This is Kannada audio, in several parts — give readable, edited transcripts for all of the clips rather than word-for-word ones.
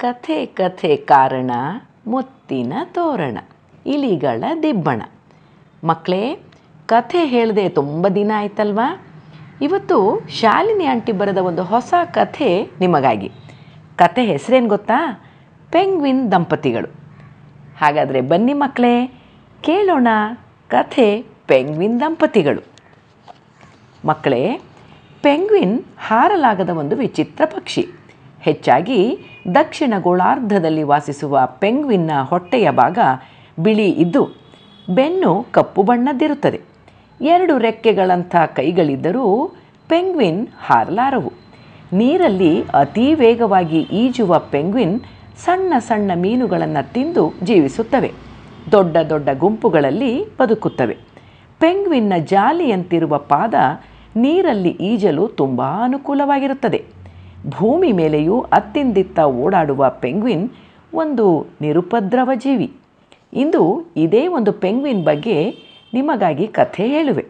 ಕಥೆ ಕಥೆ ಕಾರಣ ಮುತ್ತಿನ ತೋರಣ ಇಲಿಗಳ ದಿಬ್ಬಣ. ಮಕ್ಕಳೇ, ಕಥೆ ಹೇಳದೆ ತುಂಬ ದಿನ ಆಯ್ತಲ್ವಾ? ಇವತ್ತು ಶಾಲಿನಿ ಆಂಟಿ ಬರೆದ ಒಂದು ಹೊಸ ಕಥೆ ನಿಮಗಾಗಿ. ಕಥೆ ಹೆಸರೇನು ಗೊತ್ತಾ? ಪೆಂಗ್ವಿನ್ ದಂಪತಿಗಳು. ಹಾಗಾದರೆ ಬನ್ನಿ ಮಕ್ಕಳೇ, ಕೇಳೋಣ ಕಥೆ ಪೆಂಗ್ವಿನ್ ದಂಪತಿಗಳು. ಮಕ್ಕಳೇ, ಪೆಂಗ್ವಿನ್ ಹಾರಲಾಗದ ಒಂದು ವಿಚಿತ್ರ ಪಕ್ಷಿ. ಹೆಚ್ಚಾಗಿ ದಕ್ಷಿಣ ಗೋಳಾರ್ಧದಲ್ಲಿ ವಾಸಿಸುವ ಪೆಂಗ್ವಿನ್ನ ಹೊಟ್ಟೆಯ ಭಾಗ ಬಿಳಿ ಇದ್ದು ಬೆನ್ನು ಕಪ್ಪು ಬಣ್ಣದ್ದಿರುತ್ತದೆ. 2 ರೆಕ್ಕೆಗಳಂಥ ಕೈಗಳಿದ್ದರೂ ಪೆಂಗ್ವಿನ್ ಹಾರಲಾರವು. ನೀರಲ್ಲಿ ಅತೀ ವೇಗವಾಗಿ ಈಜುವ ಪೆಂಗ್ವಿನ್ ಸಣ್ಣ ಸಣ್ಣ ಮೀನುಗಳನ್ನು ತಿಂದು ಜೀವಿಸುತ್ತವೆ. ದೊಡ್ಡ ದೊಡ್ಡ ಗುಂಪುಗಳಲ್ಲಿ ಬದುಕುತ್ತವೆ. ಪೆಂಗ್ವಿನ್ನ ಜಾಲಿಯಂತಿರುವ ಪಾದ ನೀರಲ್ಲಿ ಈಜಲು ತುಂಬ ಅನುಕೂಲವಾಗಿರುತ್ತದೆ. ಭೂಮಿ ಮೇಲೆಯೂ ಅತ್ತಿಂದಿತ್ತ ಓಡಾಡುವ ಪೆಂಗ್ವಿನ್ ಒಂದು ನಿರುಪದ್ರವ ಜೀವಿ. ಇಂದು ಇದೇ ಒಂದು ಪೆಂಗ್ವಿನ್ ಬಗ್ಗೆ ನಿಮಗಾಗಿ ಕಥೆ ಹೇಳುವೆ.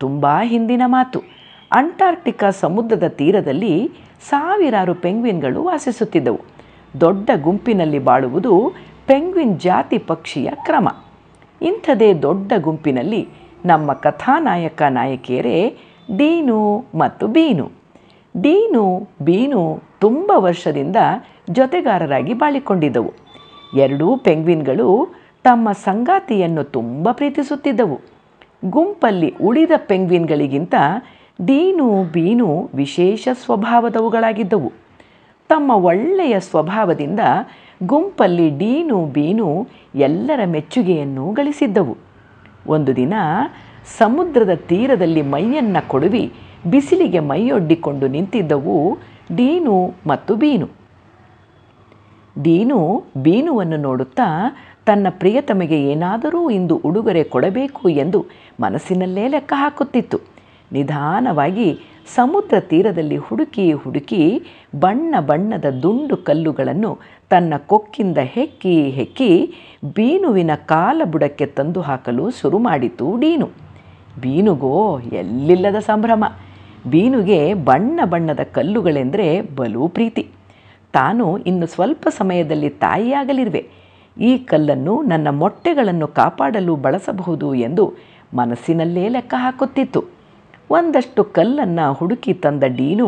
ತುಂಬ ಹಿಂದಿನ ಮಾತು. ಅಂಟಾರ್ಕ್ಟಿಕಾ ಸಮುದ್ರದ ತೀರದಲ್ಲಿ ಸಾವಿರಾರು ಪೆಂಗ್ವಿನ್ಗಳು ವಾಸಿಸುತ್ತಿದ್ದವು. ದೊಡ್ಡ ಗುಂಪಿನಲ್ಲಿ ಬಾಳುವುದು ಪೆಂಗ್ವಿನ್ ಜಾತಿ ಪಕ್ಷಿಯ ಕ್ರಮ. ಇಂಥದೇ ದೊಡ್ಡ ಗುಂಪಿನಲ್ಲಿ ನಮ್ಮ ಕಥಾನಾಯಕ ನಾಯಕಿಯರೇ ಡೀನು ಮತ್ತು ಬೀನು. ಡೀನು ಬೀನು ತುಂಬ ವರ್ಷದಿಂದ ಜೊತೆಗಾರರಾಗಿ ಬಾಳಿಕೊಂಡಿದ್ದವು. 2 ಪೆಂಗ್ವಿನ್ಗಳು ತಮ್ಮ ಸಂಗಾತಿಯನ್ನು ತುಂಬ ಪ್ರೀತಿಸುತ್ತಿದ್ದವು. ಗುಂಪಲ್ಲಿ ಉಳಿದ ಪೆಂಗ್ವಿನ್ಗಳಿಗಿಂತ ಡೀನು ಬೀನು ವಿಶೇಷ ಸ್ವಭಾವದವುಗಳಾಗಿದ್ದವು. ತಮ್ಮ ಒಳ್ಳೆಯ ಸ್ವಭಾವದಿಂದ ಗುಂಪಲ್ಲಿ ಡೀನು ಬೀನು ಎಲ್ಲರ ಮೆಚ್ಚುಗೆಯನ್ನು ಗಳಿಸಿದ್ದವು. ಒಂದು ದಿನ ಸಮುದ್ರದ ತೀರದಲ್ಲಿ ಮೈಯನ್ನು ಕೊಡುವಿ ಬಿಸಿಲಿಗೆ ಮೈಯೊಡ್ಡಿಕೊಂಡು ನಿಂತಿದ್ದವು ಡೀನು ಮತ್ತು ಬೀನು. ಡೀನು ಬೀನುವನ್ನು ನೋಡುತ್ತಾ ತನ್ನ ಪ್ರಿಯತಮೆಗೆ ಏನಾದರೂ ಇಂದು ಉಡುಗೊರೆ ಕೊಡಬೇಕು ಎಂದು ಮನಸ್ಸಿನಲ್ಲೇ ಲೆಕ್ಕ ಹಾಕುತ್ತಿತ್ತು. ನಿಧಾನವಾಗಿ ಸಮುದ್ರ ತೀರದಲ್ಲಿ ಹುಡುಕಿ ಹುಡುಕಿ ಬಣ್ಣ ಬಣ್ಣದ ದುಂಡು ಕಲ್ಲುಗಳನ್ನು ತನ್ನ ಕೊಕ್ಕಿಂದ ಹೆಕ್ಕಿ ಹೆಕ್ಕಿ ಬೀನುವಿನ ಕಾಲ ಬುಡಕ್ಕೆ ತಂದು ಹಾಕಲು ಶುರು ಮಾಡಿತು ಡೀನು. ಬೀನುಗೋ ಎಲ್ಲಿಲ್ಲದ ಸಂಭ್ರಮ. ಬೀನುಗೆ ಬಣ್ಣ ಬಣ್ಣದ ಕಲ್ಲುಗಳೆಂದರೆ ಬಲು ಪ್ರೀತಿ. ತಾನು ಇನ್ನು ಸ್ವಲ್ಪ ಸಮಯದಲ್ಲಿ ತಾಯಿಯಾಗಲಿರುವೆ. ಈ ಕಲ್ಲನ್ನು ನನ್ನ ಮೊಟ್ಟೆಗಳನ್ನು ಕಾಪಾಡಲು ಬಳಸಬಹುದು ಎಂದು ಮನಸ್ಸಿನಲ್ಲೇ ಲೆಕ್ಕ ಹಾಕುತ್ತಿತ್ತು. ಒಂದಷ್ಟು ಕಲ್ಲನ್ನು ಹುಡುಕಿ ತಂದ ಡೀನು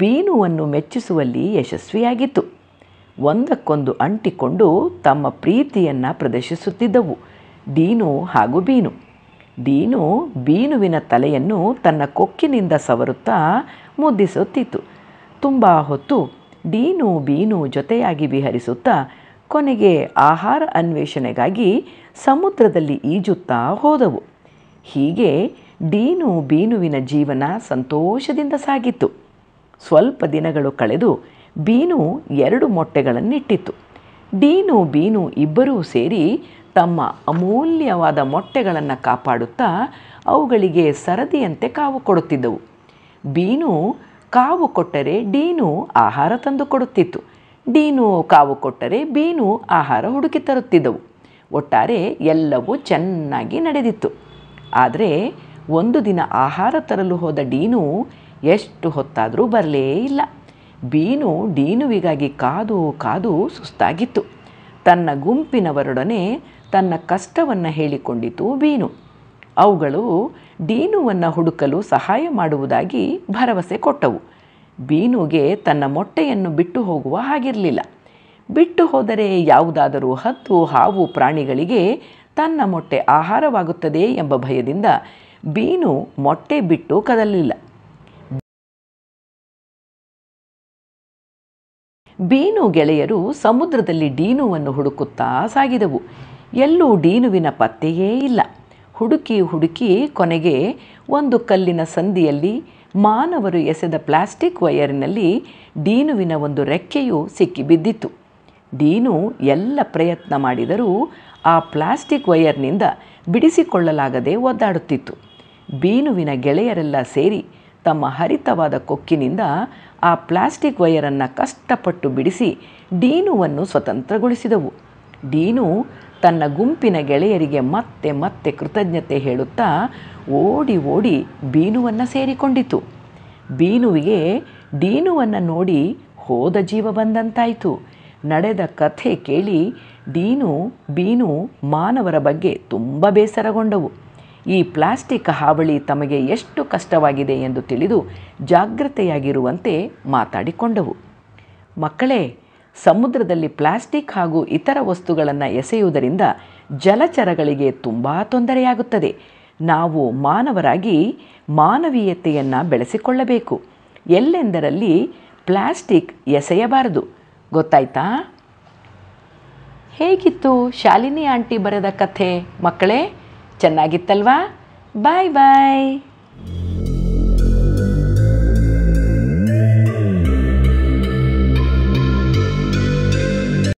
ಬೀನುವನ್ನು ಮೆಚ್ಚಿಸುವಲ್ಲಿ ಯಶಸ್ವಿಯಾಗಿತ್ತು. ಒಂದಕ್ಕೊಂದು ಅಂಟಿಕೊಂಡು ತಮ್ಮ ಪ್ರೀತಿಯನ್ನು ಪ್ರದರ್ಶಿಸುತ್ತಿದ್ದವು ಡೀನು ಹಾಗೂ ಬೀನು. ಡೀನು ಬೀನುವಿನ ತಲೆಯನ್ನು ತನ್ನ ಕೊಕ್ಕಿನಿಂದ ಸವರುತ್ತಾ ಮುದ್ದಿಸುತ್ತಿತ್ತು. ತುಂಬ ಹೊತ್ತು ಡೀನು ಬೀನು ಜೊತೆಯಾಗಿ ವಿಹರಿಸುತ್ತಾ ಕೊನೆಗೆ ಆಹಾರ ಅನ್ವೇಷಣೆಗಾಗಿ ಸಮುದ್ರದಲ್ಲಿ ಈಜುತ್ತಾ ಹೋದವು. ಹೀಗೆ ಡೀನು ಬೀನುವಿನ ಜೀವನ ಸಂತೋಷದಿಂದ ಸಾಗಿತ್ತು. ಸ್ವಲ್ಪ ದಿನಗಳು ಕಳೆದು ಬೀನು 2 ಮೊಟ್ಟೆಗಳನ್ನಿಟ್ಟಿತ್ತು. ಡೀನು ಬೀನು ಇಬ್ಬರೂ ಸೇರಿ ತಮ್ಮ ಅಮೂಲ್ಯವಾದ ಮೊಟ್ಟೆಗಳನ್ನು ಕಾಪಾಡುತ್ತಾ ಅವುಗಳಿಗೆ ಸರದಿಯಂತೆ ಕಾವು ಕೊಡುತ್ತಿದ್ದವು. ಬೀನು ಕಾವು ಕೊಟ್ಟರೆ ಡೀನು ಆಹಾರ ತಂದು ಕೊಡುತ್ತಿತ್ತು. ಡೀನು ಕಾವು ಕೊಟ್ಟರೆ ಬೀನು ಆಹಾರ ಹುಡುಕಿ ತರುತ್ತಿದ್ದವು. ಒಟ್ಟಾರೆ ಎಲ್ಲವೂ ಚೆನ್ನಾಗಿ ನಡೆದಿತ್ತು. ಆದರೆ ಒಂದು ದಿನ ಆಹಾರ ತರಲು ಹೋದ ಡೀನು ಎಷ್ಟು ಹೊತ್ತಾದರೂ ಬರಲೇ ಇಲ್ಲ. ಬೀನು ಡೀನುವಿಗಾಗಿ ಕಾದು ಕಾದು ಸುಸ್ತಾಗಿತ್ತು. ತನ್ನ ಗುಂಪಿನವರೊಡನೆ ತನ್ನ ಕಷ್ಟವನ್ನು ಹೇಳಿಕೊಂಡಿತು ಬೀನು. ಅವುಗಳು ಡೀನುವನ್ನು ಹುಡುಕಲು ಸಹಾಯ ಮಾಡುವುದಾಗಿ ಭರವಸೆ ಕೊಟ್ಟವು. ಬೀನುಗೆ ತನ್ನ ಮೊಟ್ಟೆಯನ್ನು ಬಿಟ್ಟು ಹೋಗುವ ಹಾಗಿರಲಿಲ್ಲ. ಬಿಟ್ಟು ಹೋದರೆ ಯಾವುದಾದರೂ ಹದ್ದು ಹಾವು ಪ್ರಾಣಿಗಳಿಗೆ ತನ್ನ ಮೊಟ್ಟೆ ಆಹಾರವಾಗುತ್ತದೆ ಎಂಬ ಭಯದಿಂದ ಬೀನು ಮೊಟ್ಟೆ ಬಿಟ್ಟು ಕದಲಿಲ್ಲ. ಬೀನು ಗೆಳೆಯರು ಸಮುದ್ರದಲ್ಲಿ ಡೀನುವನ್ನು ಹುಡುಕುತ್ತಾ ಸಾಗಿದವು. ಎಲ್ಲೂ ಡೀನುವಿನ ಪತ್ತೆಯೇ ಇಲ್ಲ. ಹುಡುಕಿ ಹುಡುಕಿ ಕೊನೆಗೆ ಒಂದು ಕಲ್ಲಿನ ಸಂದಿಯಲ್ಲಿ ಮಾನವರು ಎಸೆದ ಪ್ಲಾಸ್ಟಿಕ್ ವೈಯರಿನಲ್ಲಿ ಡೀನುವಿನ ಒಂದು ರೆಕ್ಕೆಯು ಸಿಕ್ಕಿಬಿದ್ದಿತ್ತು. ಡೀನು ಎಲ್ಲ ಪ್ರಯತ್ನ ಮಾಡಿದರೂ ಆ ಪ್ಲಾಸ್ಟಿಕ್ ವೈಯರ್ನಿಂದ ಬಿಡಿಸಿಕೊಳ್ಳಲಾಗದೆ ಒದ್ದಾಡುತ್ತಿತ್ತು. ಬೀನುವಿನ ಗೆಳೆಯರೆಲ್ಲ ಸೇರಿ ತಮ್ಮ ಹರಿತವಾದ ಕೊಕ್ಕಿನಿಂದ ಆ ಪ್ಲಾಸ್ಟಿಕ್ ವೈಯರನ್ನು ಕಷ್ಟಪಟ್ಟು ಬಿಡಿಸಿ ಡೀನುವನ್ನು ಸ್ವತಂತ್ರಗೊಳಿಸಿದವು. ಡೀನು ತನ್ನ ಗುಂಪಿನ ಗೆಳೆಯರಿಗೆ ಮತ್ತೆ ಮತ್ತೆ ಕೃತಜ್ಞತೆ ಹೇಳುತ್ತಾ ಓಡಿ ಓಡಿ ಬೀನುವನ್ನು ಸೇರಿಕೊಂಡಿತು. ಬೀನುವಿಗೆ ಡೀನುವನ್ನು ನೋಡಿ ಹೋದ ಜೀವ ಬಂದಂತಾಯಿತು. ನಡೆದ ಕಥೆ ಕೇಳಿ ಡೀನು ಬೀನು ಮಾನವರ ಬಗ್ಗೆ ತುಂಬ ಬೇಸರಗೊಂಡವು. ಈ ಪ್ಲಾಸ್ಟಿಕ್ ಹಾವಳಿ ತಮಗೆ ಎಷ್ಟು ಕಷ್ಟವಾಗಿದೆ ಎಂದು ತಿಳಿದು ಜಾಗೃತೆಯಾಗಿರುವಂತೆ ಮಾತಾಡಿಕೊಂಡವು. ಮಕ್ಕಳೇ, ಸಮುದ್ರದಲ್ಲಿ ಪ್ಲಾಸ್ಟಿಕ್ ಹಾಗೂ ಇತರ ವಸ್ತುಗಳನ್ನು ಎಸೆಯುವುದರಿಂದ ಜಲಚರಗಳಿಗೆ ತುಂಬ ತೊಂದರೆಯಾಗುತ್ತದೆ. ನಾವು ಮಾನವರಾಗಿ ಮಾನವೀಯತೆಯನ್ನು ಬೆಳೆಸಿಕೊಳ್ಳಬೇಕು. ಎಲ್ಲೆಂದರಲ್ಲಿ ಪ್ಲಾಸ್ಟಿಕ್ ಎಸೆಯಬಾರದು. ಗೊತ್ತಾಯ್ತಾ? ಹೇಗಿತ್ತು ಶಾಲಿನಿ ಆಂಟಿ ಬರೆದ ಕಥೆ ಮಕ್ಕಳೇ? ಚೆನ್ನಾಗಿತ್ತಲ್ವಾ? ಬಾಯ್ ಬಾಯ್.